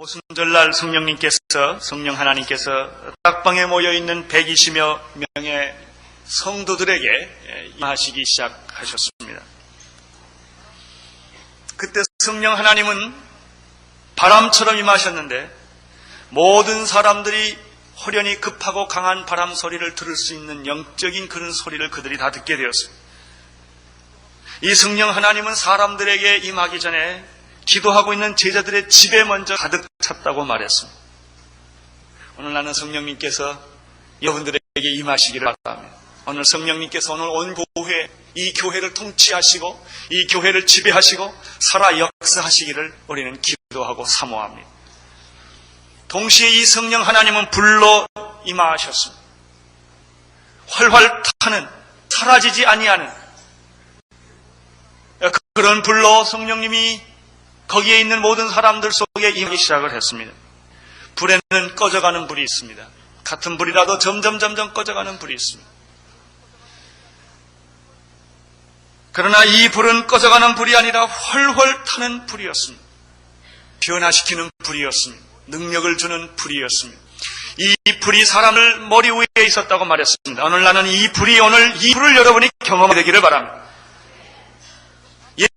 오순절날 성령 하나님께서 다락방에 모여있는 120여 명의 성도들에게 임하시기 시작하셨습니다. 그때 성령 하나님은 바람처럼 임하셨는데 모든 사람들이 호련히 급하고 강한 바람 소리를 들을 수 있는 영적인 그런 소리를 그들이 다 듣게 되었습니다. 이 성령 하나님은 사람들에게 임하기 전에 기도하고 있는 제자들의 집에 먼저 가득 찼다고 말했습니다. 오늘 나는 성령님께서 여러분들에게 임하시기를 바랍니다. 오늘 성령님께서 오늘 온 교회, 이 교회를 통치하시고 이 교회를 지배하시고 살아 역사하시기를 우리는 기도하고 사모합니다. 동시에 이 성령 하나님은 불로 임하셨습니다. 활활 타는, 사라지지 아니하는 그런 불로 성령님이 거기에 있는 모든 사람들 속에 임하기 시작을 했습니다. 불에는 꺼져가는 불이 있습니다. 같은 불이라도 점점 꺼져가는 불이 있습니다. 그러나 이 불은 꺼져가는 불이 아니라 훨훨 타는 불이었습니다. 변화시키는 불이었습니다. 능력을 주는 불이었습니다. 이 불이 사람을 머리 위에 있었다고 말했습니다. 오늘 나는 이 불을 여러분이 경험하게 되기를 바랍니다.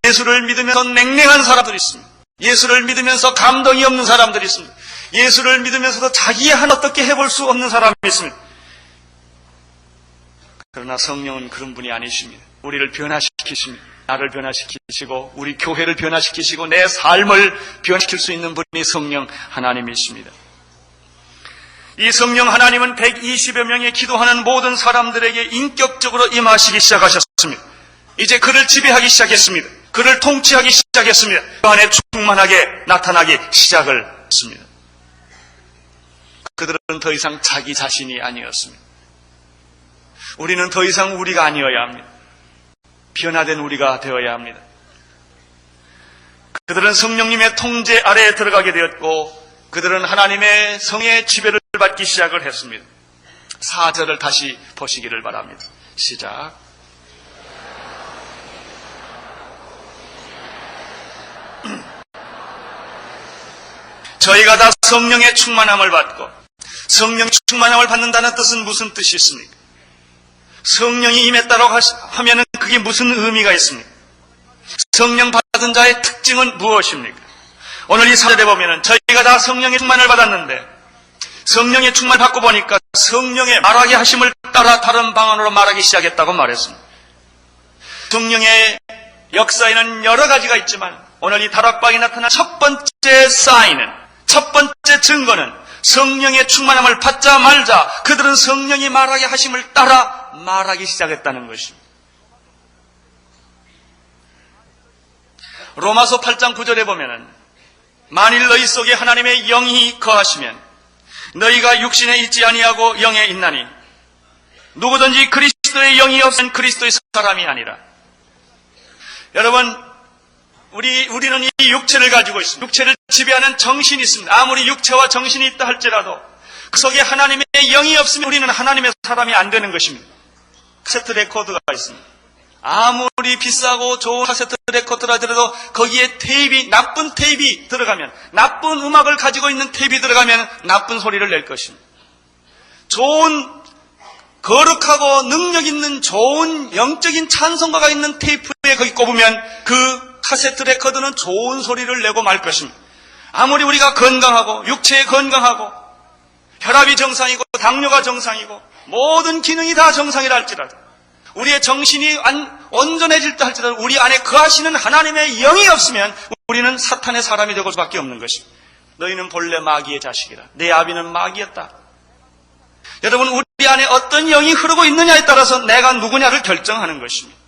예수를 믿으면서 냉랭한 사람들이 있습니다. 예수를 믿으면서 감동이 없는 사람들이 있습니다. 예수를 믿으면서도 자기 한 어떻게 해볼 수 없는 사람이 있습니다. 그러나 성령은 그런 분이 아니십니다. 우리를 변화시키십니다. 나를 변화시키시고 우리 교회를 변화시키시고 내 삶을 변화시킬 수 있는 분이 성령 하나님이십니다. 이 성령 하나님은 120여 명의 기도하는 모든 사람들에게 인격적으로 임하시기 시작하셨습니다. 이제 그를 지배하기 시작했습니다. 그를 통치하기 시작했습니다. 그 안에 충만하게 나타나기 시작을 했습니다. 그들은 더 이상 자기 자신이 아니었습니다. 우리는 더 이상 우리가 아니어야 합니다. 변화된 우리가 되어야 합니다. 그들은 성령님의 통제 아래에 들어가게 되었고 그들은 하나님의 성의 지배를 받기 시작을 했습니다. 4절을 다시 보시기를 바랍니다. 시작. 저희가 다 성령의 충만함을 받고 성령의 충만함을 받는다는 뜻은 무슨 뜻이 있습니까? 성령이 임했다고 하면 그게 무슨 의미가 있습니까? 성령 받은 자의 특징은 무엇입니까? 오늘 이 4절에 보면 저희가 다 성령의 충만을 받았는데 성령의 충만을 받고 보니까 성령의 말하게 하심을 따라 다른 방언으로 말하기 시작했다고 말했습니다. 성령의 역사에는 여러 가지가 있지만 오늘 이 다락방에 나타난 첫 번째 사인은, 첫 번째 증거는 성령의 충만함을 받자 말자 그들은 성령이 말하게 하심을 따라 말하기 시작했다는 것입니다. 로마서 8장 9절에 보면은 만일 너희 속에 하나님의 영이 거하시면 너희가 육신에 있지 아니하고 영에 있나니 누구든지 그리스도의 영이 없으면 그리스도의 사람이 아니라. 여러분, 우리는 이 육체를 가지고 있습니다. 육체를 지배하는 정신이 있습니다. 아무리 육체와 정신이 있다 할지라도 그 속에 하나님의 영이 없으면 우리는 하나님의 사람이 안 되는 것입니다. 카세트 레코드가 있습니다. 아무리 비싸고 좋은 카세트 레코드라 하더라도 거기에 테이프, 나쁜 테이프 들어가면, 나쁜 음악을 가지고 있는 테이프 들어가면 나쁜 소리를 낼 것입니다. 좋은, 거룩하고 능력 있는 좋은 영적인 찬송가가 있는 테이프에 거기 꼽으면 그 카세트 레코드는 좋은 소리를 내고 말 것입니다. 아무리 우리가 건강하고 육체에 건강하고 혈압이 정상이고 당뇨가 정상이고 모든 기능이 다 정상이라 할지라도 우리의 정신이 온전해질 때 할지라도 우리 안에 거하시는 하나님의 영이 없으면 우리는 사탄의 사람이 되고 수밖에 없는 것입니다. 너희는 본래 마귀의 자식이라. 내 아비는 마귀였다. 여러분, 우리 안에 어떤 영이 흐르고 있느냐에 따라서 내가 누구냐를 결정하는 것입니다.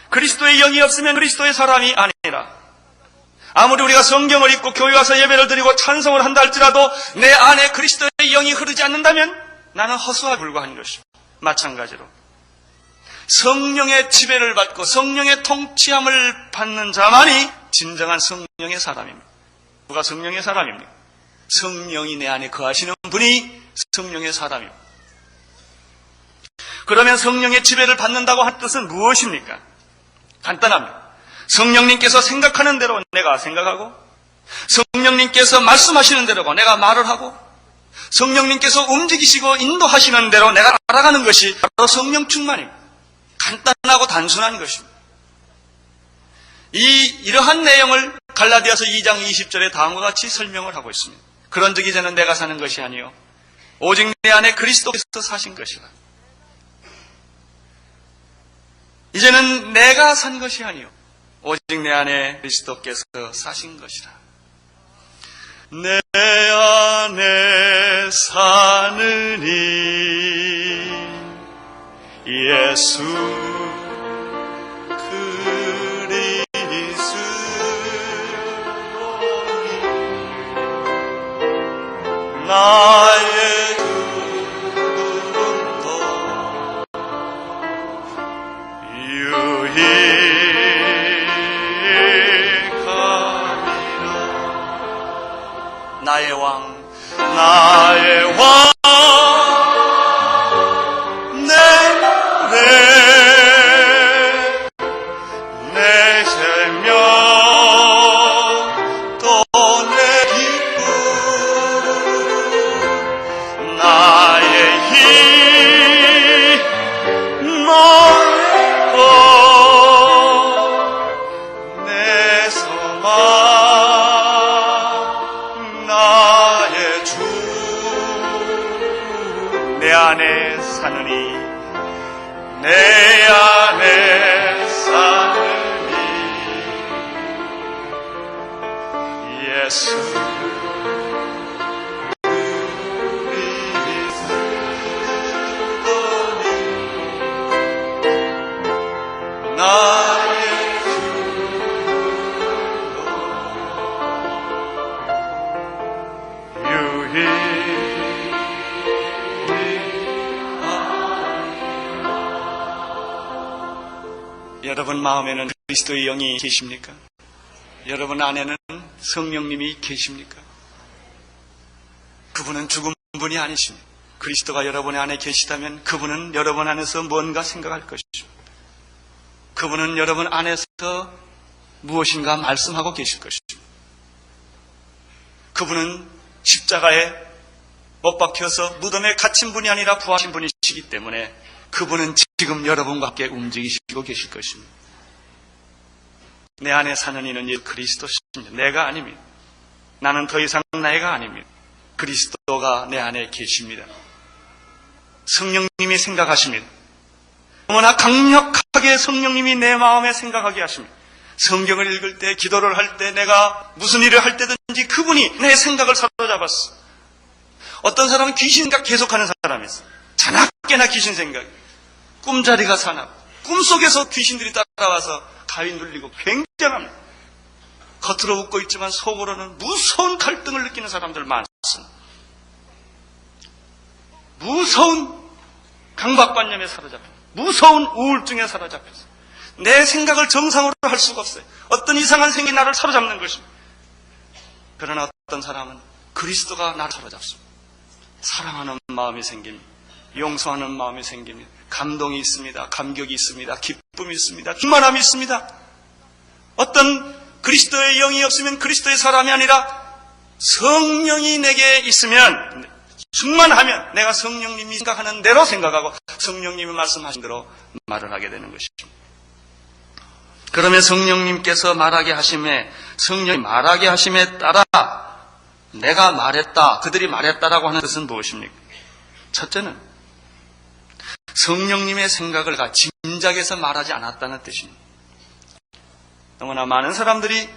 그리스도의 영이 없으면 그리스도의 사람이 아니라. 아무리 우리가 성경을 읽고 교회 와서 예배를 드리고 찬송을 한다 할지라도 내 안에 그리스도의 영이 흐르지 않는다면 나는 허수와 불과한 것입니다. 마찬가지로 성령의 지배를 받고 성령의 통치함을 받는 자만이 진정한 성령의 사람입니다. 누가 성령의 사람입니까? 성령이 내 안에 거하시는 분이 성령의 사람입니다. 그러면 성령의 지배를 받는다고 한 뜻은 무엇입니까? 간단합니다. 성령님께서 생각하는 대로 내가 생각하고 성령님께서 말씀하시는 대로 내가 말을 하고 성령님께서 움직이시고 인도하시는 대로 내가 알아가는 것이 바로 성령 충만입니다. 간단하고 단순한 것입니다. 이러한 내용을 갈라디아서 2장 20절에 다음과 같이 설명을 하고 있습니다. 그런 적 이제는 내가 사는 것이 아니요 오직 내 안에 그리스도께서 사신 것이라. 이제는 내가 산 것이 아니요 오직 내 안에 그리스도께서 사신 것이라. 내 안에 사느니 예수 그리스도니 나의 두름도 유익하리라. 나의 왕 내 노래 내 생명 또 내 기쁨 나의 힘 너의 것 내 소망 나의 주 내 안에 사느니 내 안에 사느니 예수 그리스도니 나의 주로 유익 여러분 마음에는 그리스도의 영이 계십니까? 여러분 안에는 성령님이 계십니까? 그분은 죽은 분이 아니십니다. 그리스도가 여러분의 안에 계시다면 그분은 여러분 안에서 뭔가 생각할 것이죠. 그분은 여러분 안에서 무엇인가 말씀하고 계실 것이죠. 그분은 십자가에 못 박혀서 무덤에 갇힌 분이 아니라 부활하신 분이시기 때문에 그분은 지금 여러분과 함께 움직이시고 계실 것입니다. 내 안에 사는 이는 이 그리스도십니다. 내가 아닙니다. 나는 더 이상 내가 아닙니다. 그리스도가 내 안에 계십니다. 성령님이 생각하십니다. 너무나 강력하게 성령님이 내 마음에 생각하게 하십니다. 성경을 읽을 때, 기도를 할 때, 내가 무슨 일을 할 때든지 그분이 내 생각을 사로잡았어. 어떤 사람은 귀신 생각 계속하는 사람이 있어. 자나깨나 귀신 생각. 꿈자리가 사나. 꿈속에서 귀신들이 따라와서 가위 눌리고 굉장합니다. 겉으로 웃고 있지만 속으로는 무서운 갈등을 느끼는 사람들 많습니다. 무서운 강박관념에 사로잡혀, 무서운 우울증에 사로잡혀서 내 생각을 정상으로 할 수가 없어요. 어떤 이상한 생각이 나를 사로잡는 것입니다. 그러나 어떤 사람은 그리스도가 나를 사로잡습니다. 사랑하는 마음이 생깁니다. 용서하는 마음이 생깁니다. 감동이 있습니다. 감격이 있습니다. 기쁨이 있습니다. 충만함이 있습니다. 어떤 그리스도의 영이 없으면 그리스도의 사람이 아니라 성령이 내게 있으면, 충만하면 내가 성령님이 생각하는 대로 생각하고 성령님이 말씀하신 대로 말을 하게 되는 것입니다. 그러면 성령님께서 말하게 하심에, 성령이 말하게 하심에 따라 내가 말했다, 그들이 말했다라고 하는 뜻은 무엇입니까? 첫째는 성령님의 생각을 짐작해서 말하지 않았다는 뜻입니다. 너무나 많은 사람들이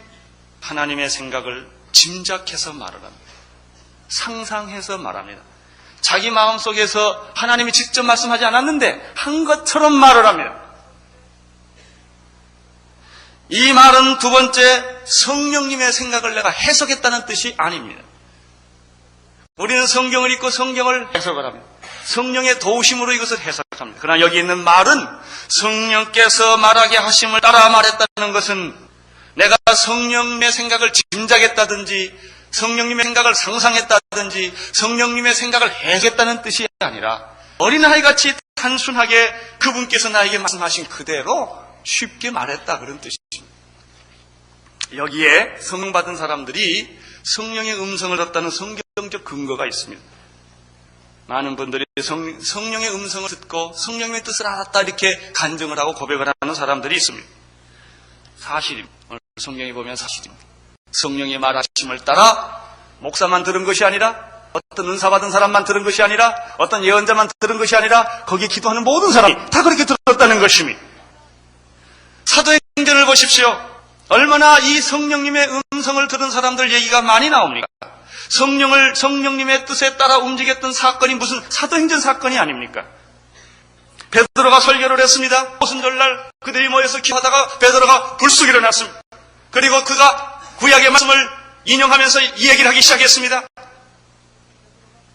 하나님의 생각을 짐작해서 말을 합니다. 상상해서 말합니다. 자기 마음속에서 하나님이 직접 말씀하지 않았는데 한 것처럼 말을 합니다. 이 말은 두 번째, 성령님의 생각을 내가 해석했다는 뜻이 아닙니다. 우리는 성경을 읽고 성경을 해석을 합니다. 성령의 도우심으로 이것을 해석합니다. 그러나 여기 있는 말은 성령께서 말하게 하심을 따라 말했다는 것은 내가 성령님의 생각을 짐작했다든지 성령님의 생각을 상상했다든지 성령님의 생각을 해석했다는 뜻이 아니라 어린아이같이 단순하게 그분께서 나에게 말씀하신 그대로 쉽게 말했다, 그런 뜻입니다. 여기에 성령 받은 사람들이 성령의 음성을 듣다는 성경적 근거가 있습니다. 많은 분들이 성령의 음성을 듣고 성령의 뜻을 알았다 이렇게 간증을 하고 고백을 하는 사람들이 있습니다. 사실입니다. 오늘 성경에 보면 사실입니다. 성령의 말하심을 따라 목사만 들은 것이 아니라, 어떤 은사 받은 사람만 들은 것이 아니라, 어떤 예언자만 들은 것이 아니라 거기에 기도하는 모든 사람이 다 그렇게 들었다는 것입니다. 사도행전을 보십시오. 얼마나 이 성령님의 음성을 들은 사람들 얘기가 많이 나옵니까? 성령님의 뜻에 따라 움직였던 사건이 무슨 사도행전 사건이 아닙니까? 베드로가 설교를 했습니다. 오순절날 그들이 모여서 기도하다가 베드로가 불쑥 일어났습니다. 그리고 그가 구약의 말씀을 인용하면서 이 얘기를 하기 시작했습니다.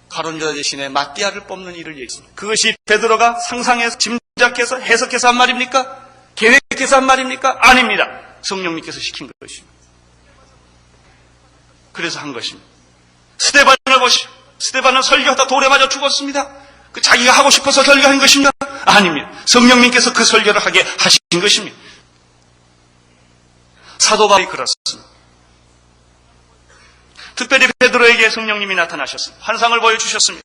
가론유다 대신에 마띠아를 뽑는 일을 얘기했습니다. 그것이 베드로가 상상해서 짐작해서 해석해서 한 말입니까? 계획해서 한 말입니까? 아닙니다. 성령님께서 시킨 것입니다. 그래서 한 것입니다. 스데반을 보시오. 스데반은 설교하다 돌에 맞아 죽었습니다. 그 자기가 하고 싶어서 설교한 것입니다. 아닙니다. 성령님께서 그 설교를 하게 하신 것입니다. 사도 바울이 그렇습니다. 특별히 베드로에게 성령님이 나타나셨습니다. 환상을 보여주셨습니다.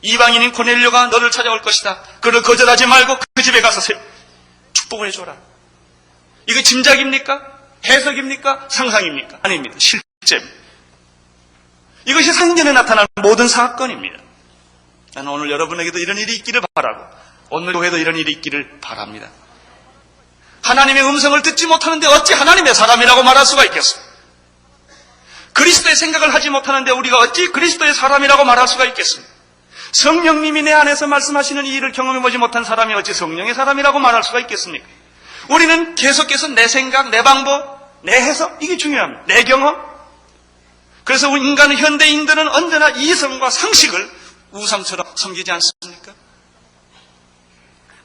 이방인인 고넬료가 너를 찾아올 것이다. 그를 거절하지 말고 그 집에 가서 축복을 해줘라. 이거 짐작입니까? 해석입니까? 상상입니까? 아닙니다. 실제입니다. 이것이 성경에 나타난 모든 사건입니다. 나는 오늘 여러분에게도 이런 일이 있기를 바라고, 오늘 교회도 이런 일이 있기를 바랍니다. 하나님의 음성을 듣지 못하는데 어찌 하나님의 사람이라고 말할 수가 있겠습니까? 그리스도의 생각을 하지 못하는데 우리가 어찌 그리스도의 사람이라고 말할 수가 있겠습니까? 성령님이 내 안에서 말씀하시는 이 일을 경험해보지 못한 사람이 어찌 성령의 사람이라고 말할 수가 있겠습니까? 우리는 계속해서 내 생각, 내 방법, 내 해석, 이게 중요합니다. 내 경험. 그래서 인간은, 현대인들은 언제나 이성과 상식을 우상처럼 섬기지 않습니까?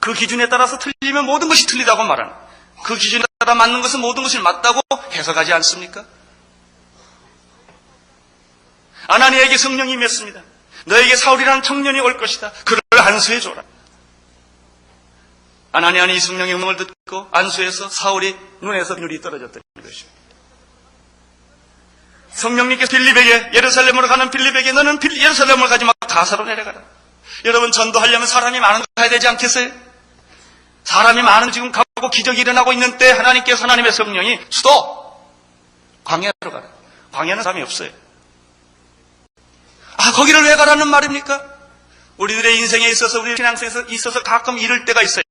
그 기준에 따라서 틀리면 모든 것이 틀리다고 말하는, 그 기준에 따라 맞는 것은 모든 것이 맞다고 해석하지 않습니까? 아나니에게 성령이 임했습니다. 너에게 사울이라는 청년이 올 것이다. 그를 안수해줘라. 아나니아는 이 성령의 음성을 듣고 안수해서 사울이 눈에서 눈이 떨어졌던 것입니다. 성령님께서 빌립에게, 예루살렘으로 가는 빌립에게 너는 예루살렘을 가지 말고 가사로 내려가라. 여러분, 전도하려면 사람이 많은 거 가야 되지 않겠어요? 사람이 많은 지금 가고 기적이 일어나고 있는 때 하나님께서, 하나님의 성령이 수도 광야로 가라. 광야는 사람이 없어요. 거기를 왜 가라는 말입니까? 우리들의 인생에 있어서, 우리 신앙생에 있어서 가끔 이럴 때가 있어요.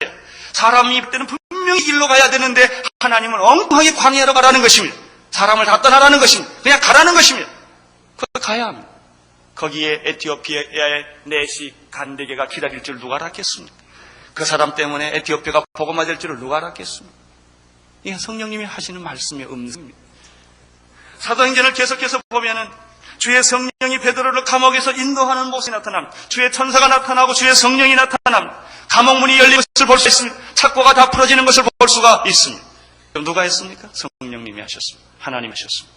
사람이 이럴 때는 분명히 길로 가야 되는데 하나님은 엉뚱하게 광야로 가라는 것입니다. 사람을 다 떠나라는 것입니다. 그냥 가라는 것입니다. 그걸 가야 합니다. 거기에 에티오피아의 내시 간대게가 기다릴 줄 누가 알았겠습니까? 그 사람 때문에 에티오피아가 복음화 될 줄을 누가 알았겠습니까? 이게 성령님이 하시는 말씀의 음성입니다. 사도행전을 계속해서 보면은 주의 성령이 베드로를 감옥에서 인도하는 모습이 나타납니다. 주의 천사가 나타나고 주의 성령이 나타납니다. 감옥문이 열린 것을 볼 수 있습니다. 착고가 다 풀어지는 것을 볼 수가 있습니다. 그럼 누가 했습니까? 성령님이 하셨습니다. 하나님 하셨습니다.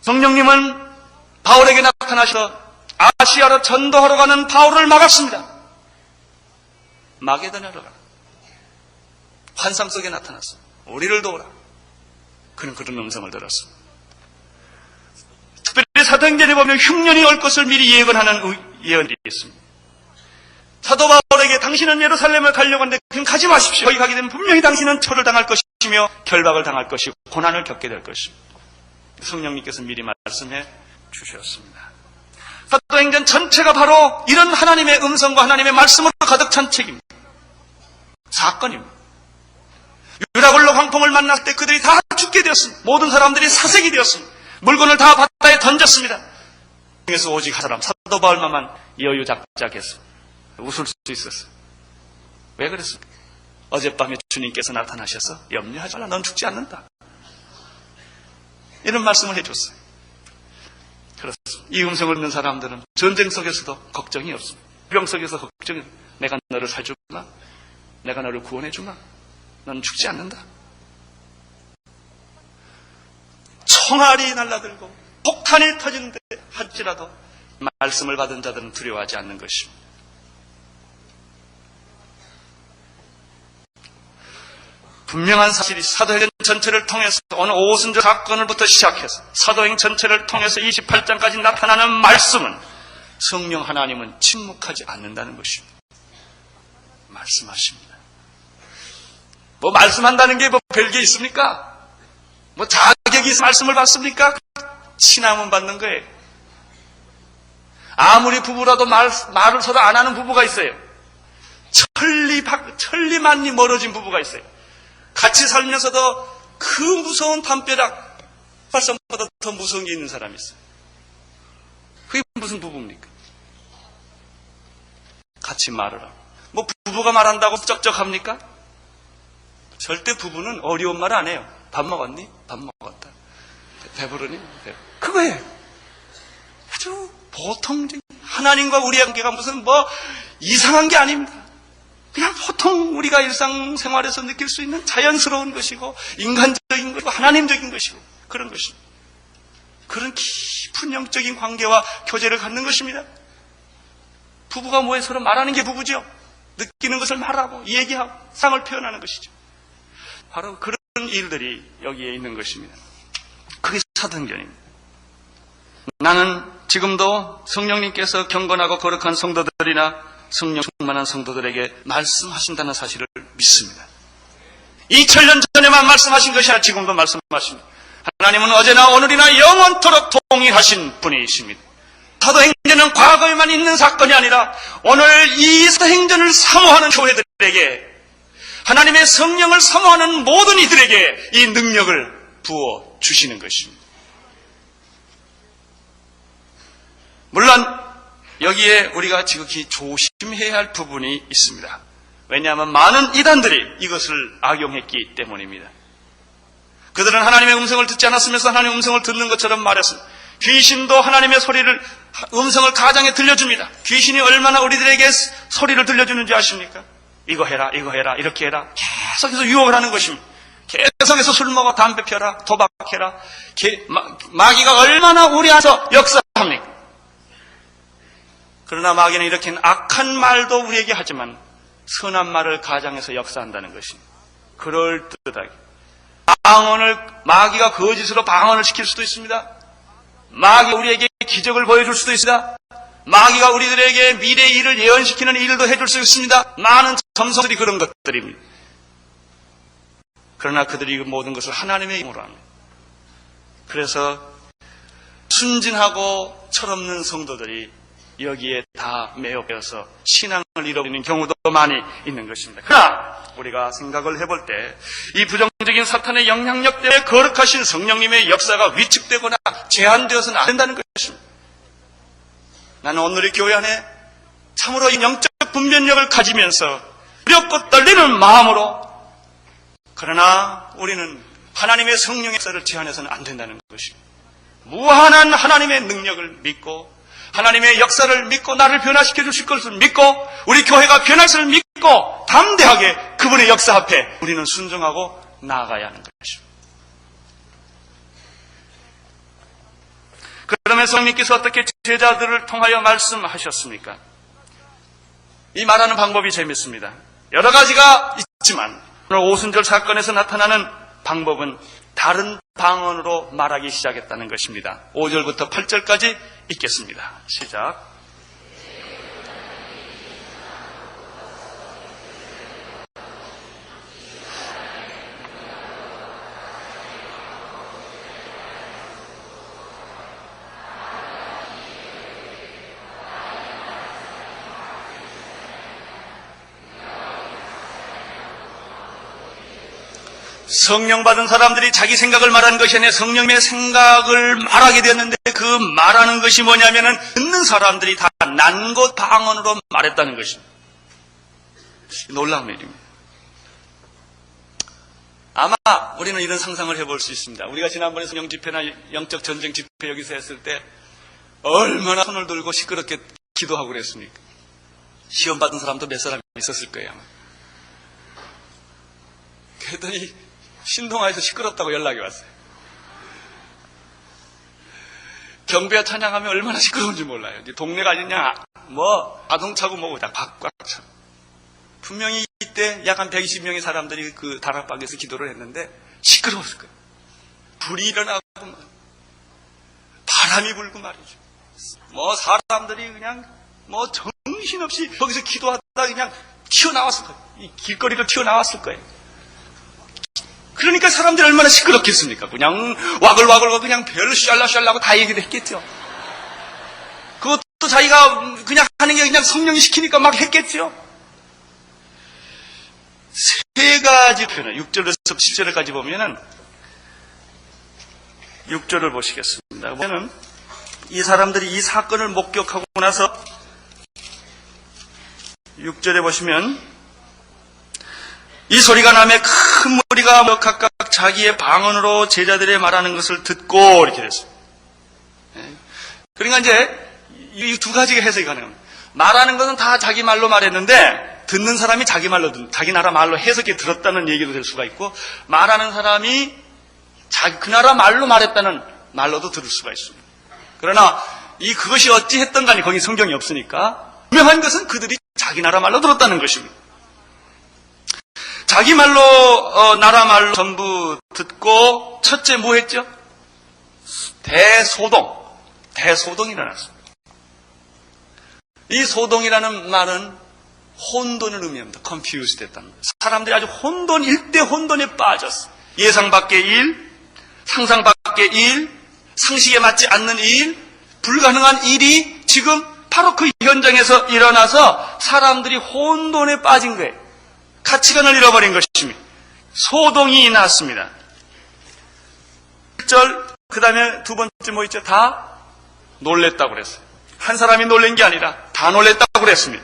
성령님은 바울에게 나타나셔서 아시아로 전도하러 가는 바울을 막았습니다. 마게도냐로 가라. 환상 속에 나타났습니다. 우리를 도우라. 그는 그런 음성을 들었습니다. 특별히 사도행전에 보면 흉년이 올 것을 미리 예언하는 예언이 있습니다. 사도 바울에게 당신은 예루살렘을 가려고 하는데 그냥 가지 마십시오. 거기 가게 되면 분명히 당신은 처를 당할 것이며 결박을 당할 것이고 고난을 겪게 될 것입니다. 성령님께서 미리 말씀해 주셨습니다. 사도행전 전체가 바로 이런 하나님의 음성과 하나님의 말씀으로 가득 찬 책입니다. 사건입니다. 유라굴로 광풍을 만날 때 그들이 다 죽게 되었습니다. 모든 사람들이 사색이 되었습니다. 물건을 다 바다에 던졌습니다. 그래서 오직 한 사람, 사도 바울만 여유작작했습니다. 웃을 수 있었어요. 왜 그랬습니까? 어젯밤에 주님께서 나타나셔서 염려하지 말라, 넌 죽지 않는다. 이런 말씀을 해줬어요. 그렇습니다. 이 음성을 듣는 사람들은 전쟁 속에서도 걱정이 없습니다. 병 속에서 걱정이 없습니다. 내가 너를 살주나? 내가 너를 구원해주나? 넌 죽지 않는다. 총알이 날라들고 폭탄이 터진데 할지라도 말씀을 받은 자들은 두려워하지 않는 것입니다. 분명한 사실이 사도행전 전체를 통해서 오늘 오순절 사건을부터 시작해서 사도행 전체를 통해서 28장까지 나타나는 말씀은 성령 하나님은 침묵하지 않는다는 것입니다. 말씀하십니다. 뭐 말씀한다는 게 뭐 별게 있습니까? 뭐 자격이 있어 말씀을 받습니까? 신앙은 받는 거예요. 아무리 부부라도 말을 서로 안 하는 부부가 있어요. 천리만리 멀어진 부부가 있어요. 같이 살면서도 그 무서운 담벼락 발성보다 더 무서운 게 있는 사람이 있어요. 그게 무슨 부부입니까? 같이 말을 하고. 뭐 부부가 말한다고 쩍쩍합니까? 절대 부부는 어려운 말 안 해요. 밥 먹었니? 밥 먹었다. 배부르니? 그거예요. 아주 보통적인 하나님과 우리의 관계가 무슨 뭐 이상한 게 아닙니다. 그냥 보통 우리가 일상생활에서 느낄 수 있는 자연스러운 것이고 인간적인 것이고 하나님적인 것이고 그런 것입니다. 그런 깊은 영적인 관계와 교제를 갖는 것입니다. 부부가 뭐에 서로 말하는 게 부부죠. 느끼는 것을 말하고 얘기하고 상을 표현하는 것이죠. 바로 그런 일들이 여기에 있는 것입니다. 그게 사도행전입니다. 나는 지금도 성령님께서 경건하고 거룩한 성도들이나 성령 충만한 성도들에게 말씀하신다는 사실을 믿습니다. 2000년 전에만 말씀하신 것이 아니라 지금도 말씀하십니다. 하나님은 어제나 오늘이나 영원토록 동일하신 분이십니다. 사도행전은 과거에만 있는 사건이 아니라 오늘 이 사도행전을 사모하는 교회들에게 하나님의 성령을 사모하는 모든 이들에게 이 능력을 부어 주시는 것입니다. 물론 여기에 우리가 지극히 조심해야 할 부분이 있습니다. 왜냐하면 많은 이단들이 이것을 악용했기 때문입니다. 그들은 하나님의 음성을 듣지 않았으면서 하나님의 음성을 듣는 것처럼 말했습니다. 귀신도 하나님의 음성을 가장에 들려줍니다. 귀신이 얼마나 우리들에게 소리를 들려주는지 아십니까? 이거 해라, 이거 해라, 이렇게 해라. 계속해서 유혹을 하는 것입니다. 계속해서 술 먹어, 담배 펴라, 도박해라. 마귀가 얼마나 우리 안에서 역사합니까? 그러나 마귀는 이렇게 악한 말도 우리에게 하지만 선한 말을 가장해서 역사한다는 것입니다. 그럴듯하게. 마귀가 거짓으로 방언을 시킬 수도 있습니다. 마귀가 우리에게 기적을 보여줄 수도 있습니다. 마귀가 우리들에게 미래의 일을 예언시키는 일도 해줄 수 있습니다. 많은 점성들이 그런 것들입니다. 그러나 그들이 그 모든 것을 하나님의 힘으로 합니다. 그래서 순진하고 철없는 성도들이 여기에 다 매혹되어서 신앙을 잃어버리는 경우도 많이 있는 것입니다. 그러나 우리가 생각을 해볼 때 이 부정적인 사탄의 영향력 때문에 거룩하신 성령님의 역사가 위축되거나 제한되어서는 안 된다는 것입니다. 나는 오늘 이 교회 안에 참으로 이 영적 분별력을 가지면서 두렵고 떨리는 마음으로 그러나 우리는 하나님의 성령의 역사를 제한해서는 안 된다는 것입니다. 무한한 하나님의 능력을 믿고 하나님의 역사를 믿고 나를 변화시켜 주실 것을 믿고 우리 교회가 변할 것을 믿고 담대하게 그분의 역사 앞에 우리는 순종하고 나아가야 하는 것입니다. 그러면 성령님께서 어떻게 제자들을 통하여 말씀하셨습니까? 이 말하는 방법이 재밌습니다. 여러 가지가 있지만 오늘 오순절 사건에서 나타나는 방법은 다른 방언으로 말하기 시작했다는 것입니다. 5절부터 8절까지 읽겠습니다. 시작. 성령 받은 사람들이 자기 생각을 말하는 것이 아니라 성령의 생각을 말하게 되었는데 그 말하는 것이 뭐냐면은 듣는 사람들이 다 난곳 방언으로 말했다는 것입니다. 놀라운 일입니다. 아마 우리는 이런 상상을 해볼 수 있습니다. 우리가 지난번에 성령 집회나 영적 전쟁 집회 여기서 했을 때 얼마나 손을 들고 시끄럽게 기도하고 그랬습니까? 시험 받은 사람도 몇 사람 있었을 거예요. 아마. 그랬더니 신동아에서 시끄럽다고 연락이 왔어요. 경배와 찬양하면 얼마나 시끄러운지 몰라요. 동네가 아니냐, 뭐 아동차고 뭐고 다 꽉꽉 차. 분명히 이때 약 한 120명의 사람들이 그 다락방에서 기도를 했는데 시끄러웠을 거예요. 불이 일어나고 바람이 불고 말이죠. 뭐 사람들이 그냥 뭐 정신없이 거기서 기도하다가 그냥 튀어나왔을 거예요. 이 길거리로 튀어나왔을 거예요. 그러니까 사람들이 얼마나 시끄럽겠습니까? 그냥 와글와글 그냥 별 샬라샬라고 다 얘기를 했겠죠. 그것도 자기가 그냥 하는 게 그냥 성령이 시키니까 막 했겠죠. 세 가지 표현, 6절에서 10절까지 보면은 6절을 보시겠습니다. 보면은 이 사람들이 이 사건을 목격하고 나서 6절에 보시면 이 소리가 나매 큰 무리가 각각 자기의 방언으로 제자들의 말하는 것을 듣고 이렇게 됐어요. 그러니까 이제 이 두 가지가 해석이 가능합니다. 말하는 것은 다 자기 말로 말했는데 듣는 사람이 자기 말로 자기 나라 말로 해석해 들었다는 얘기도 될 수가 있고 말하는 사람이 그 나라 말로 말했다는 말로도 들을 수가 있습니다. 그러나 그것이 어찌 했던 간에 거기 성경이 없으니까 분명한 것은 그들이 자기 나라 말로 들었다는 것입니다. 자기 말로 나라 말로 전부 듣고 첫째 뭐 했죠? 대소동이 일어났습니다. 이 소동이라는 말은 혼돈을 의미합니다. confused 됐다는 거예요. 사람들이 아주 일대 혼돈에 빠졌어. 예상 밖의 일, 상상 밖의 일, 상식에 맞지 않는 일, 불가능한 일이 지금 바로 그 현장에서 일어나서 사람들이 혼돈에 빠진 거예요. 가치관을 잃어버린 것입니다. 소동이 났습니다. 1절, 그 다음에 두 번째 뭐 있죠? 다 놀랬다고 그랬어요. 한 사람이 놀란 게 아니라 다 놀랬다고 그랬습니다.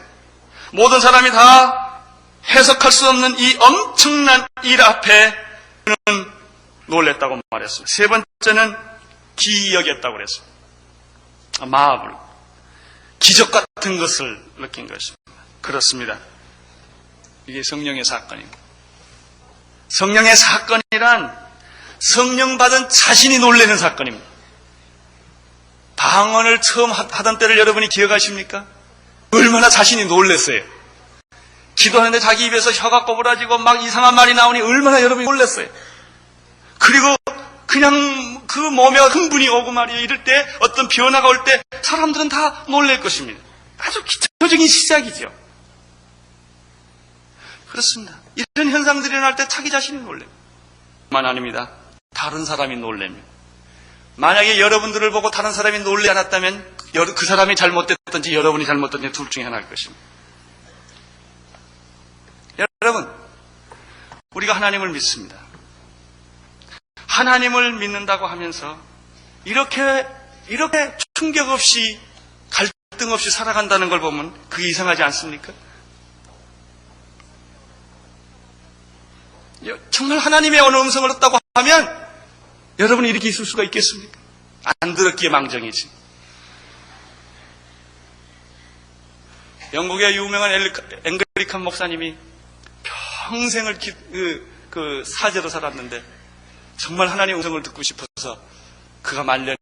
모든 사람이 다 해석할 수 없는 이 엄청난 일 앞에 그는 놀랬다고 말했습니다. 세 번째는 기이 여겼다고 그랬습니다. 마블, 기적 같은 것을 느낀 것입니다. 그렇습니다. 이게 성령의 사건입니다. 성령의 사건이란 성령 받은 자신이 놀라는 사건입니다. 방언을 처음 하던 때를 여러분이 기억하십니까? 얼마나 자신이 놀랐어요. 기도하는데 자기 입에서 혀가 꼬부라지고 막 이상한 말이 나오니 얼마나 여러분이 놀랐어요. 그리고 그냥 그 몸에 흥분이 오고 말이에요. 이럴 때 어떤 변화가 올 때 사람들은 다 놀랄 것입니다. 아주 기초적인 시작이죠. 그렇습니다. 이런 현상들이 일어날 때 자기 자신이 놀래요. 만 아닙니다. 다른 사람이 놀랍니다. 만약에 여러분들을 보고 다른 사람이 놀라지 않았다면 그 사람이 잘못됐든지 여러분이 잘못됐든지 둘 중에 하나일 것입니다. 여러분, 우리가 하나님을 믿습니다. 하나님을 믿는다고 하면서 이렇게 충격 없이 갈등 없이 살아간다는 걸 보면 그게 이상하지 않습니까? 정말 하나님의 어느 음성을 듣다고 하면 여러분이 이렇게 있을 수가 있겠습니까? 안 들었기에 망정이지. 영국의 유명한 앵글리칸 목사님이 평생을 그 사제로 살았는데 정말 하나님의 음성을 듣고 싶어서 그가 말년에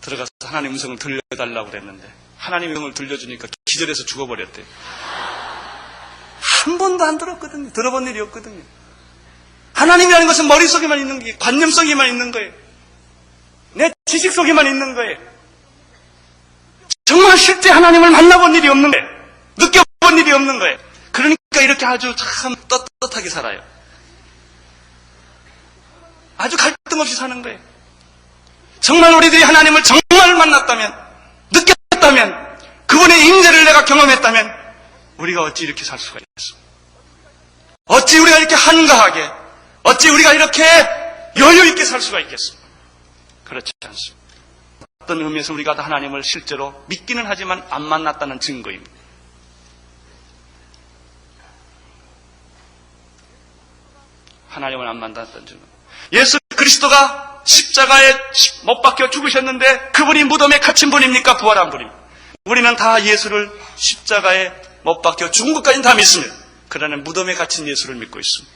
들어가서 하나님의 음성을 들려달라고 그랬는데 하나님의 음성을 들려주니까 기절해서 죽어버렸대요. 한 번도 안 들었거든요. 들어본 일이 없거든요. 하나님이라는 것은 머릿속에만 있는 게 관념 속에만 있는 거예요. 내 지식 속에만 있는 거예요. 정말 실제 하나님을 만나본 일이 없는 거예요. 느껴본 일이 없는 거예요. 그러니까 이렇게 아주 참 떳떳하게 살아요. 아주 갈등 없이 사는 거예요. 정말 우리들이 하나님을 정말 만났다면, 느꼈다면, 그분의 임재를 내가 경험했다면 우리가 어찌 이렇게 살 수가 있겠어? 어찌 우리가 이렇게 한가하게, 어찌 우리가 이렇게 여유 있게 살 수가 있겠어? 그렇지 않습니다. 어떤 의미에서 우리가 하나님을 실제로 믿기는 하지만 안 만났다는 증거입니다. 하나님을 안 만났다는 증거. 예수 그리스도가 십자가에 못 박혀 죽으셨는데 그분이 무덤에 갇힌 분입니까? 부활한 분입니까? 우리는 다 예수를 십자가에 못 박혀 죽은 것까지는 다 믿습니다. 그러나 무덤에 갇힌 예수를 믿고 있습니다.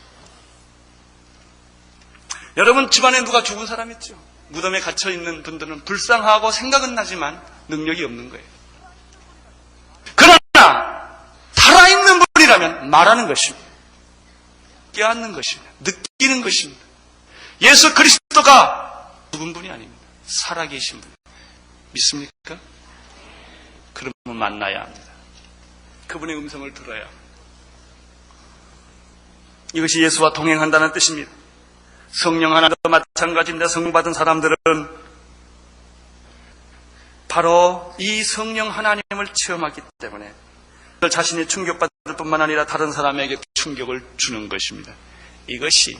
여러분 집안에 누가 죽은 사람 있죠? 무덤에 갇혀있는 분들은 불쌍하고 생각은 나지만 능력이 없는 거예요. 그러나 살아있는 분이라면 믿는다면 말하는 것입니다. 깨닫는 것입니다. 느끼는 것입니다. 예수 그리스도가 죽은 분이 아닙니다. 살아계신 분. 믿습니까? 그러면 만나야 합니다. 그분의 음성을 들어야 합니다. 이것이 예수와 동행한다는 뜻입니다. 성령 하나도 마찬가지입니다. 성령 받은 사람들은 바로 이 성령 하나님을 체험하기 때문에 자신이 충격받을 뿐만 아니라 다른 사람에게 충격을 주는 것입니다. 이것이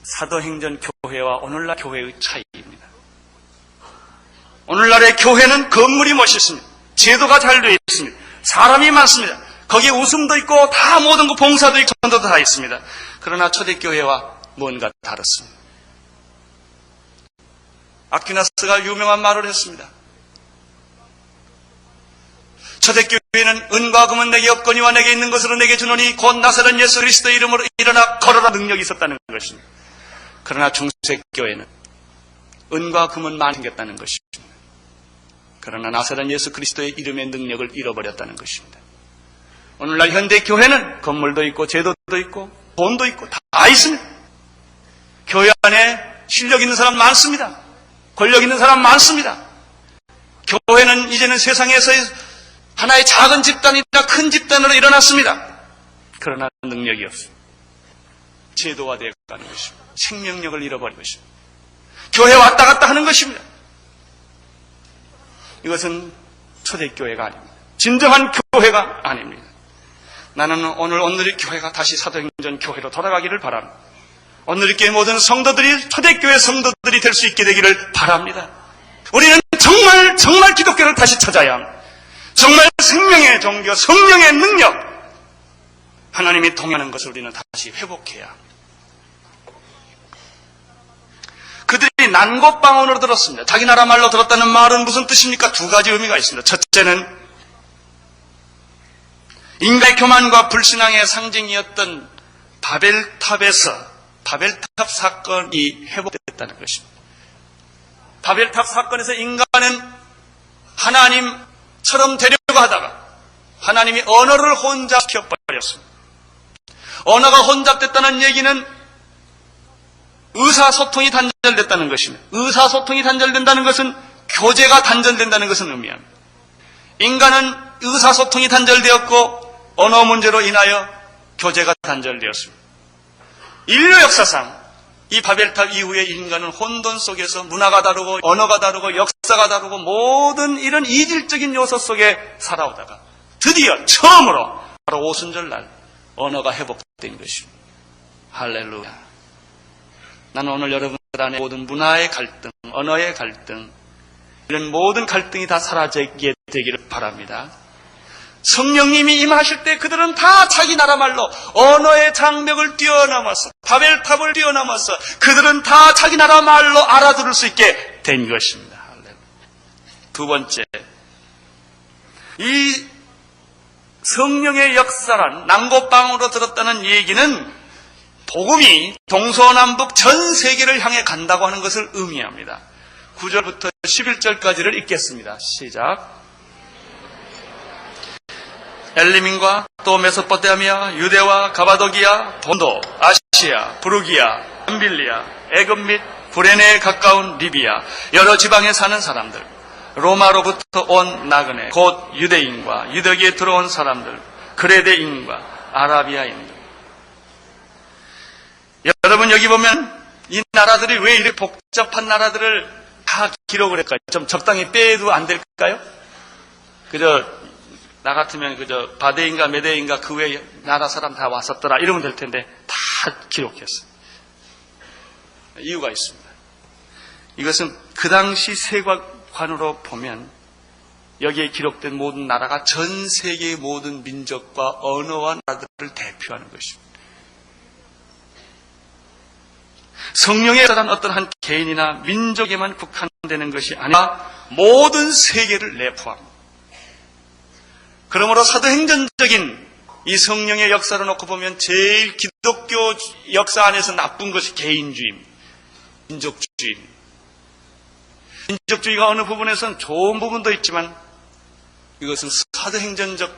사도행전 교회와 오늘날 교회의 차이입니다. 오늘날의 교회는 건물이 멋있습니다. 제도가 잘 되어 있습니다. 사람이 많습니다. 거기에 웃음도 있고 다 모든 거 봉사도 있고 전도도 다 있습니다. 그러나 초대교회와 뭔가 다릅니다. 아퀴나스가 유명한 말을 했습니다. 초대교회는 은과 금은 내게 없거니와 내게 있는 것으로 내게 주노니 곧 나사렛 예수 그리스도의 이름으로 일어나 걸어라 능력이 있었다는 것입니다. 그러나 중세교회는 은과 금은 많이 생겼다는 것입니다. 그러나 나사렛 예수 그리스도의 이름의 능력을 잃어버렸다는 것입니다. 오늘날 현대교회는 건물도 있고 제도도 있고 돈도 있고 다 있습니다. 교회 안에 실력 있는 사람 많습니다. 권력 있는 사람 많습니다. 교회는 이제는 세상에서 하나의 작은 집단이나 큰 집단으로 일어났습니다. 그러나 능력이 없습니다. 제도화되어 가는 것입니다. 생명력을 잃어버린 것입니다. 교회 왔다 갔다 하는 것입니다. 이것은 초대교회가 아닙니다. 진정한 교회가 아닙니다. 나는 오늘의 교회가 다시 사도행전 교회로 돌아가기를 바랍니다. 오늘의 교회 모든 성도들이 초대교회 성도들이 될 수 있게 되기를 바랍니다. 우리는 정말 기독교를 다시 찾아야 합니다. 정말 생명의 종교, 성령의 능력, 하나님이 동행하는 것을 우리는 다시 회복해야 합니다. 그들이 난곳방언으로 들었습니다. 자기 나라 말로 들었다는 말은 무슨 뜻입니까? 두 가지 의미가 있습니다. 첫째는 인간의 교만과 불신앙의 상징이었던 바벨탑 사건이 회복됐다는 것입니다. 바벨탑 사건에서 인간은 하나님처럼 되려고 하다가 하나님이 언어를 혼잡시켜버렸습니다. 언어가 혼잡됐다는 얘기는 의사소통이 단절됐다는 것입니다. 의사소통이 단절된다는 것은 교제가 단절된다는 것은 의미합니다. 인간은 의사소통이 단절되었고 언어 문제로 인하여 교제가 단절되었습니다. 인류 역사상 이 바벨탑 이후에 인간은 혼돈 속에서 문화가 다르고 언어가 다르고 역사가 다르고 모든 이런 이질적인 요소 속에 살아오다가 드디어 처음으로 바로 오순절날 언어가 회복된 것입니다. 할렐루야. 나는 오늘 여러분들 안에 모든 문화의 갈등, 언어의 갈등, 이런 모든 갈등이 다 사라지게 되기를 바랍니다. 성령님이 임하실 때 그들은 다 자기 나라 말로 언어의 장벽을 뛰어넘어서 바벨탑을 뛰어넘어서 그들은 다 자기 나라 말로 알아들을 수 있게 된 것입니다. 두 번째, 이 성령의 역사란 난곳방으로 들었다는 얘기는 복음이 동서남북 전 세계를 향해 간다고 하는 것을 의미합니다. 9절부터 11절까지를 읽겠습니다. 시작. 엘리민과 또 메소포타미아, 유대와 가바도기아, 본도, 아시아, 부르기아, 함빌리아, 애굽 및 구레네에 가까운 리비아, 여러 지방에 사는 사람들, 로마로부터 온 나그네, 곧 유대인과 유대기에 들어온 사람들, 그레데인과 아라비아인들. 여러분 여기 보면 이 나라들이 왜 이렇게 복잡한 나라들을 다 기록을 했을까요? 좀 적당히 빼도 안 될까요? 나 같으면 바데인가 메데인가 그 외에 나라 사람 다 왔었더라 이러면 될 텐데 다 기록했어요. 이유가 있습니다. 이것은 그 당시 세계관으로 보면 여기에 기록된 모든 나라가 전 세계의 모든 민족과 언어와 나라들을 대표하는 것입니다. 성령에 따른 어떤 한 개인이나 민족에만 국한되는 것이 아니라 모든 세계를 내포합니다. 그러므로 사도행전적인 이 성령의 역사를 놓고 보면 제일 기독교 역사 안에서 나쁜 것이 개인주의입니다. 민족주의입니다. 민족주의가 어느 부분에서는 좋은 부분도 있지만 이것은 사도행전적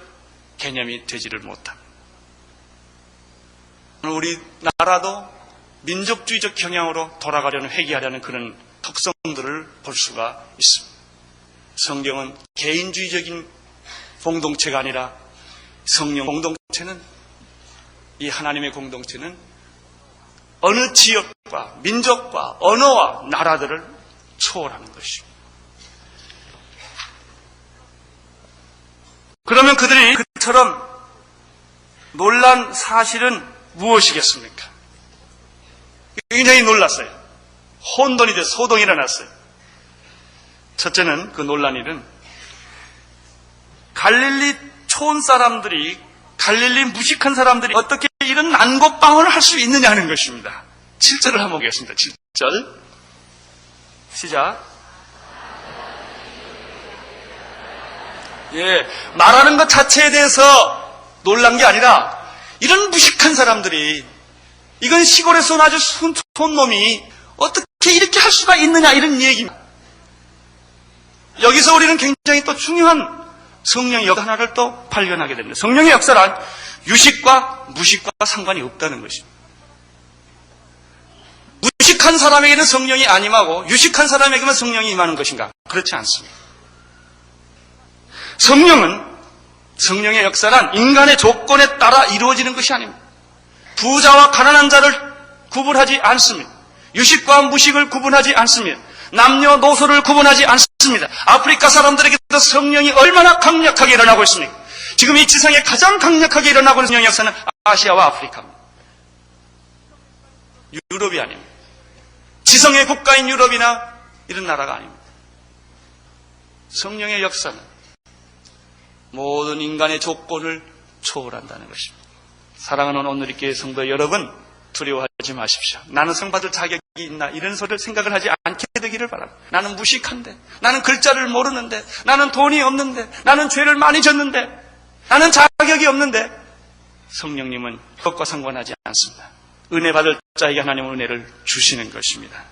개념이 되지를 못합니다. 우리나라도 민족주의적 경향으로 돌아가려는, 회귀하려는 그런 특성들을 볼 수가 있습니다. 성경은 개인주의적인 공동체가 아니라 성령 공동체는, 이 하나님의 공동체는 어느 지역과 민족과 언어와 나라들을 초월하는 것입니다. 그러면 그들이 그처럼 놀란 사실은 무엇이겠습니까? 굉장히 놀랐어요. 혼돈이 돼서 소동이 일어났어요. 첫째는, 그 놀란 일은 갈릴리 촌 사람들이, 갈릴리 무식한 사람들이 어떻게 이런 난고방언을 할 수 있느냐 하는 것입니다. 7절을 한번 보겠습니다. 7절 시작. 말하는 것 자체에 대해서 놀란 게 아니라 이런 무식한 사람들이, 이건 시골에서 온 아주 손놈이 어떻게 이렇게 할 수가 있느냐, 이런 얘기입니다. 여기서 우리는 굉장히 또 중요한 성령의 역사 하나를 또 발견하게 됩니다. 성령의 역사란 유식과 무식과 상관이 없다는 것입니다. 무식한 사람에게는 성령이 안 임하고 유식한 사람에게만 성령이 임하는 것인가? 그렇지 않습니다. 성령의 역사란 인간의 조건에 따라 이루어지는 것이 아닙니다. 부자와 가난한 자를 구분하지 않습니다. 유식과 무식을 구분하지 않습니다. 남녀노소를 구분하지 않습니다. 아프리카 사람들에게도 성령이 얼마나 강력하게 일어나고 있습니까? 지금 이 지상에 가장 강력하게 일어나고 있는 성령의 역사는 아시아와 아프리카입니다. 유럽이 아닙니다. 지성의 국가인 유럽이나 이런 나라가 아닙니다. 성령의 역사는 모든 인간의 조건을 초월한다는 것입니다. 사랑하는 오늘의 교회 성도 여러분, 두려워하지 마십시오. 나는 상 받을 자격이 있나, 이런 소리를 생각을 하지 않게 되기를 바랍니다. 나는 무식한데, 나는 글자를 모르는데, 나는 돈이 없는데, 나는 죄를 많이 졌는데, 나는 자격이 없는데, 성령님은 그것과 상관하지 않습니다. 은혜 받을 자에게 하나님은 은혜를 주시는 것입니다.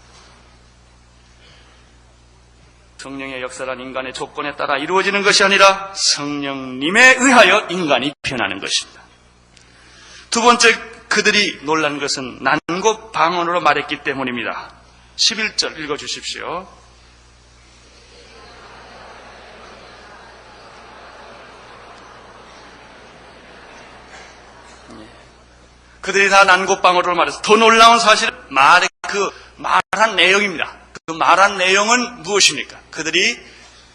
성령의 역사란 인간의 조건에 따라 이루어지는 것이 아니라 성령님에 의하여 인간이 변하는 것입니다. 두 번째, 그들이 놀란 것은 난고 방언으로 말했기 때문입니다. 11절 읽어주십시오. 그들이 다 난고방언으로 말해서 더 놀라운 사실은 말한 내용입니다. 그 말한 내용은 무엇입니까? 그들이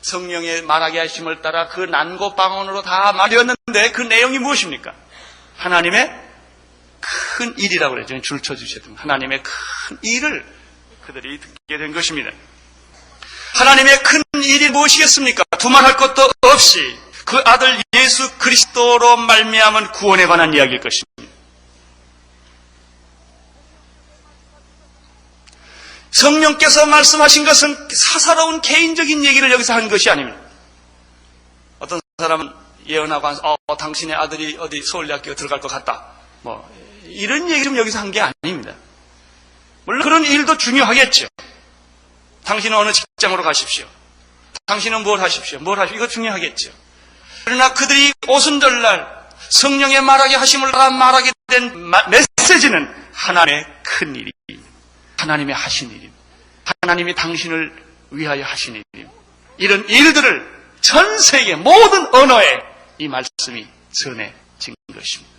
성령의 말하게 하심을 따라 그 난고방언으로 다 말이었는데 그 내용이 무엇입니까? 하나님의 큰 일이라고 그래요. 줄 쳐주셔야 됩니다. 하나님의 큰 일을 그들이 듣게 된 것입니다. 하나님의 큰 일이 무엇이겠습니까? 두말할 것도 없이 그 아들 예수 그리스도로 말미암은 구원에 관한 이야기일 것입니다. 성령께서 말씀하신 것은 사사로운 개인적인 얘기를 여기서 한 것이 아닙니다. 어떤 사람은 예언하고 당신의 아들이 어디 서울대학교 들어갈 것 같다, 이런 얘기 좀 여기서 한 게 아닙니다. 물론 그런 일도 중요하겠죠. 당신은 어느 직장으로 가십시오. 당신은 뭘 하십시오. 이거 중요하겠죠. 그러나 그들이 오순절날 성령의 말하게 하심을 따라 말하게 된 메시지는 하나님의 큰 일이, 하나님의 하신 일입니다. 하나님이 당신을 위하여 하신 일입니다. 이런 일들을 전 세계 모든 언어에 이 말씀이 전해진 것입니다.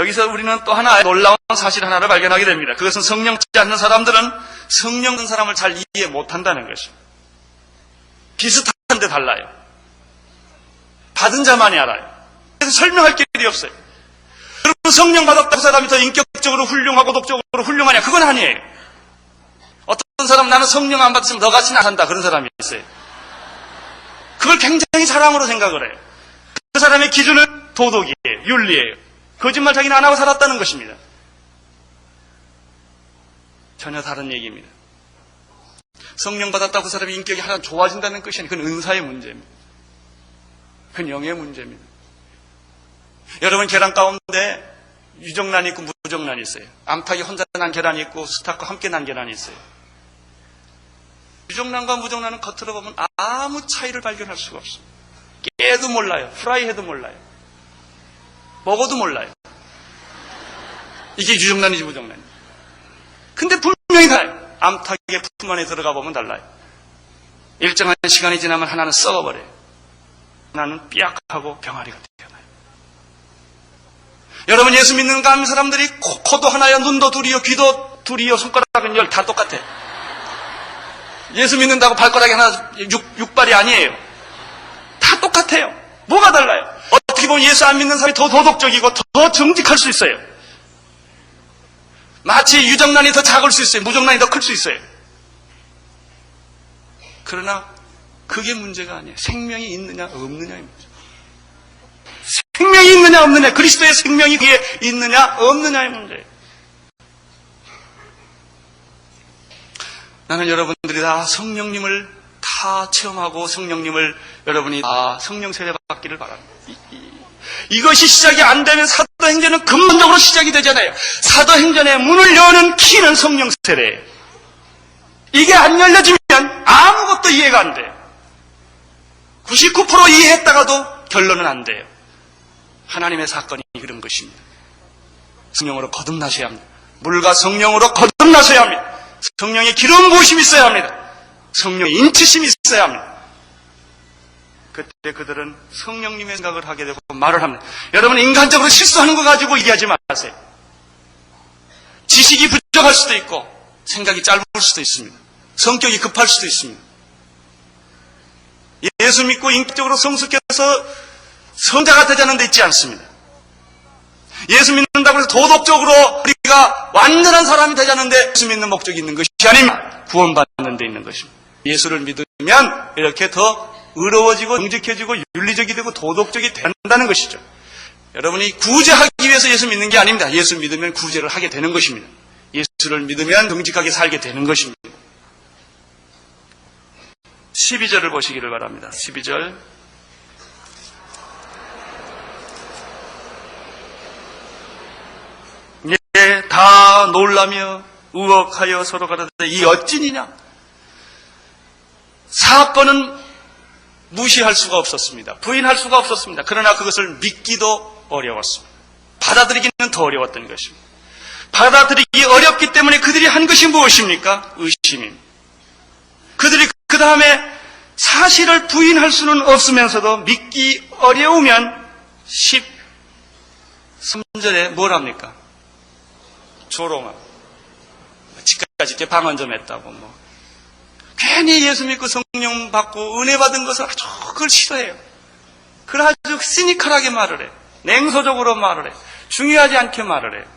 여기서 우리는 또 하나의 놀라운 사실 하나를 발견하게 됩니다. 그것은 성령 받지 않는 사람들은 성령 받은 사람을 잘 이해 못한다는 것입니다. 비슷한데 달라요. 받은 자만이 알아요. 그래서 설명할 길이 없어요. 여러분, 성령 받았다고 사람이 더 인격적으로 훌륭하고 독적으로 훌륭하냐? 그건 아니에요. 어떤 사람은 나는 성령 안 받았으면 너같이 안 산다, 그런 사람이 있어요. 그걸 굉장히 자랑으로 생각을 해요. 그 사람의 기준은 도덕이에요. 윤리예요. 거짓말 자기는 안 하고 살았다는 것입니다. 전혀 다른 얘기입니다. 성령 받았다고 그 사람의 인격이 하나 좋아진다는 것이 아니라 그건 은사의 문제입니다. 그건 영의 문제입니다. 여러분, 계란 가운데 유정란이 있고 무정란이 있어요. 암탉이 혼자 난 계란이 있고 수탉과 함께 난 계란이 있어요. 유정란과 무정란은 겉으로 보면 아무 차이를 발견할 수가 없습니다. 깨도 몰라요. 프라이해도 몰라요. 먹어도 몰라요. 이게 유정란인지 무정란인지. 근데 분명히 달라요. 암탉의 품 안에 들어가 보면 달라요. 일정한 시간이 지나면 하나는 썩어버려요. 하나는 삐약하고 병아리가 태어나요. 여러분, 예수 믿는 감 사람들이 코도 하나요, 눈도 둘이요, 귀도 둘이요, 손가락은 열 다 똑같아. 예수 믿는다고 발가락이 하나 육발이 아니에요. 다 똑같아요. 뭐가 달라요? 어떻게 보면 예수 안 믿는 사람이 더 도덕적이고 더 정직할 수 있어요. 마치 유정란이 더 작을 수 있어요. 무정란이 더 클 수 있어요. 그러나 그게 문제가 아니에요. 생명이 있느냐 없느냐의 문제. 생명이 있느냐 없느냐, 그리스도의 생명이 그에 있느냐 없느냐의 문제예요. 나는 여러분들이 다 성령님을 다 체험하고 성령님을 여러분이 다 성령 세례 받기를 바랍니다. 이것이 시작이 안 되면 사도행전은 근본적으로 시작이 되잖아요. 사도행전의 문을 여는 키는 성령 세례예요. 이게 안 열려지면 아무것도 이해가 안 돼요. 99% 이해했다가도 결론은 안 돼요. 하나님의 사건이 그런 것입니다. 성령으로 거듭나셔야 합니다. 물과 성령으로 거듭나셔야 합니다. 성령의 기름 부으심이 있어야 합니다. 성령의 인치심이 있어야 합니다. 그때 그들은 성령님의 생각을 하게 되고 말을 합니다. 여러분, 인간적으로 실수하는 거 가지고 얘기하지 마세요. 지식이 부족할 수도 있고 생각이 짧을 수도 있습니다. 성격이 급할 수도 있습니다. 예수 믿고 인격적으로 성숙해서 성자가 되자는 데 있지 않습니다. 예수 믿는다고 해서 도덕적으로 우리가 완전한 사람이 되자는데 예수 믿는 목적이 있는 것이 아닙니다. 구원받는 데 있는 것입니다. 예수를 믿으면 이렇게 더 의로워지고 정직해지고 윤리적이 되고 도덕적이 된다는 것이죠. 여러분이 구제하기 위해서 예수 믿는 게 아닙니다. 예수 믿으면 구제를 하게 되는 것입니다. 예수를 믿으면 정직하게 살게 되는 것입니다. 12절을 보시기를 바랍니다. 12절. 예, 다 놀라며 우억하여 서로 가라사대 이 어찌니냐. 사건은 무시할 수가 없었습니다. 부인할 수가 없었습니다. 그러나 그것을 믿기도 어려웠습니다. 받아들이기는 더 어려웠던 것입니다. 받아들이기 어렵기 때문에 그들이 한 것이 무엇입니까? 의심입니다. 그들이 그 다음에 사실을 부인할 수는 없으면서도 믿기 어려우면 13절에 뭘 합니까? 조롱함. 집까지 이렇게 방언 좀 했다고 뭐. 괜히 예수 믿고 성령 받고 은혜 받은 것을 아주 그걸 싫어해요. 그걸 아주 시니컬하게 말을 해. 냉소적으로 말을 해. 중요하지 않게 말을 해요.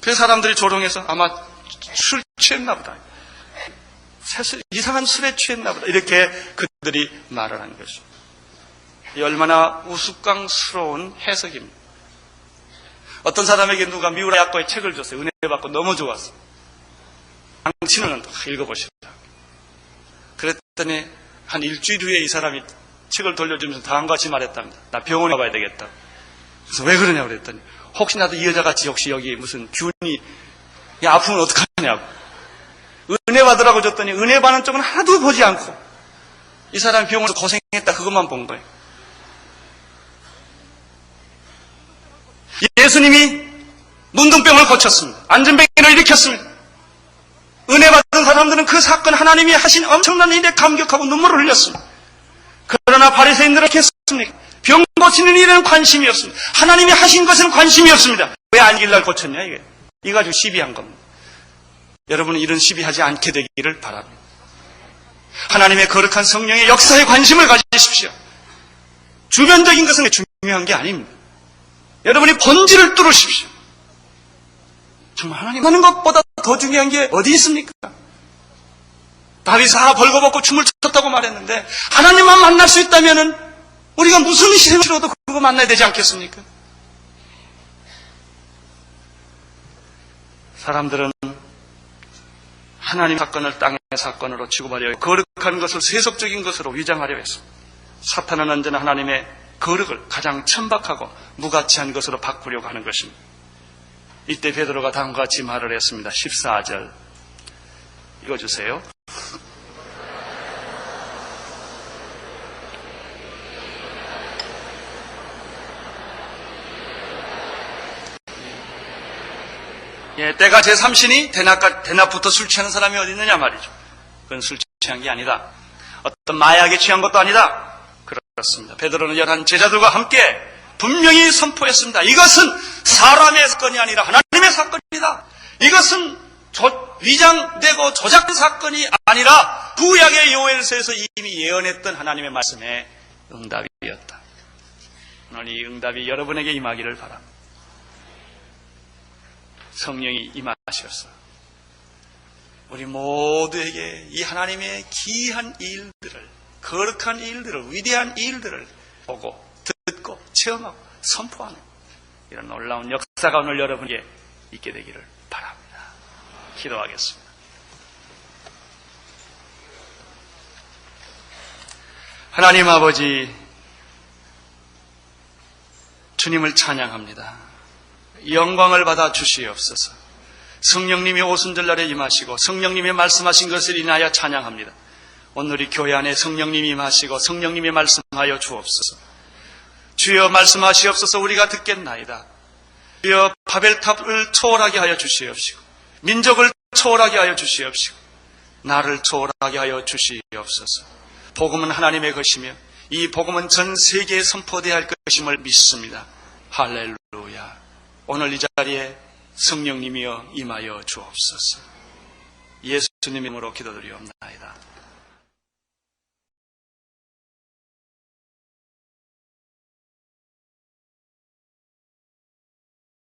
그 사람들이 조롱해서 아마 술 취했나 보다. 이상한 술에 취했나 보다. 이렇게 그들이 말을 하는 것이죠. 얼마나 우스꽝스러운 해석입니다. 어떤 사람에게 누가 미우라 약과의 책을 줬어요. 은혜 받고 너무 좋았어. 당신은 읽어보시라. 그랬더니 한 일주일 후에 이 사람이 책을 돌려주면서 다음과 같이 말했답니다. 나 병원에 가봐야 되겠다. 그래서 왜 그러냐고 그랬더니 혹시 나도 이 여자같이 혹시 여기 무슨 균이 아프면 어떡하냐고. 은혜 받으라고 줬더니 은혜 받는 쪽은 하나도 보지 않고 이 사람이 병원에서 고생했다 그것만 본 거예요. 예수님이 문둥병을 고쳤습니다. 안전병을 일으켰습니다. 은혜 받은 사람들은 그 사건 하나님이 하신 엄청난 일에 감격하고 눈물을 흘렸습니다. 그러나 바리새인들은 어떻게 했습니까? 병 고치는 일에는 관심이 없습니다. 하나님이 하신 것은 관심이 없습니다. 왜 안길날 고쳤냐 이게. 이 가지고 시비한 겁니다. 여러분은 이런 시비하지 않게 되기를 바랍니다. 하나님의 거룩한 성령의 역사에 관심을 가지십시오. 주변적인 것은 중요한 게 아닙니다. 여러분이 본질을 뚫으십시오. 정말 하나님 하는 것보다 더 중요한 게 어디 있습니까? 다윗이 벌거벗고 춤을 췄다고 말했는데 하나님만 만날 수 있다면 우리가 무슨 희생을 치러도 그거 만나야 되지 않겠습니까? 사람들은 하나님 사건을 땅의 사건으로 취급하려 거룩한 것을 세속적인 것으로 위장하려 했습니다. 사탄은 언제나 하나님의 거룩을 가장 천박하고 무가치한 것으로 바꾸려고 하는 것입니다. 이때 베드로가 다음과 같이 말을 했습니다. 14절 읽어주세요. 예, 때가 제3시니 대낮부터 술 취하는 사람이 어디 있느냐 말이죠. 그건 술 취한 게 아니다. 어떤 마약에 취한 것도 아니다. 그렇습니다. 베드로는 11 제자들과 함께 분명히 선포했습니다. 이것은 사람의 사건이 아니라 하나님의 사건이다. 이것은 위장되고 조작된 사건이 아니라 구약의 요엘서에서 이미 예언했던 하나님의 말씀의 응답이었다. 오늘 이 응답이 여러분에게 임하기를 바랍니다. 성령이 임하셔서 우리 모두에게 이 하나님의 기이한 일들을, 거룩한 일들을, 위대한 일들을 보고 듣고 체험하고 선포하는 이런 놀라운 역사가 오늘 여러분에게 있게 되기를 바랍니다. 기도하겠습니다. 하나님 아버지, 주님을 찬양합니다. 영광을 받아 주시옵소서. 성령님이 오순절날에 임하시고 성령님이 말씀하신 것을 인하여 찬양합니다. 오늘 이 교회 안에 성령님이 임하시고 성령님이 말씀하여 주옵소서. 주여 말씀하시옵소서. 우리가 듣겠나이다. 주여 바벨탑을 초월하게 하여 주시옵시고 민족을 초월하게 하여 주시옵시고 나를 초월하게 하여 주시옵소서. 복음은 하나님의 것이며 이 복음은 전 세계에 선포되어야 할 것임을 믿습니다. 할렐루야. 오늘 이 자리에 성령님이여 임하여 주옵소서. 예수님 이름으로 기도드리옵나이다.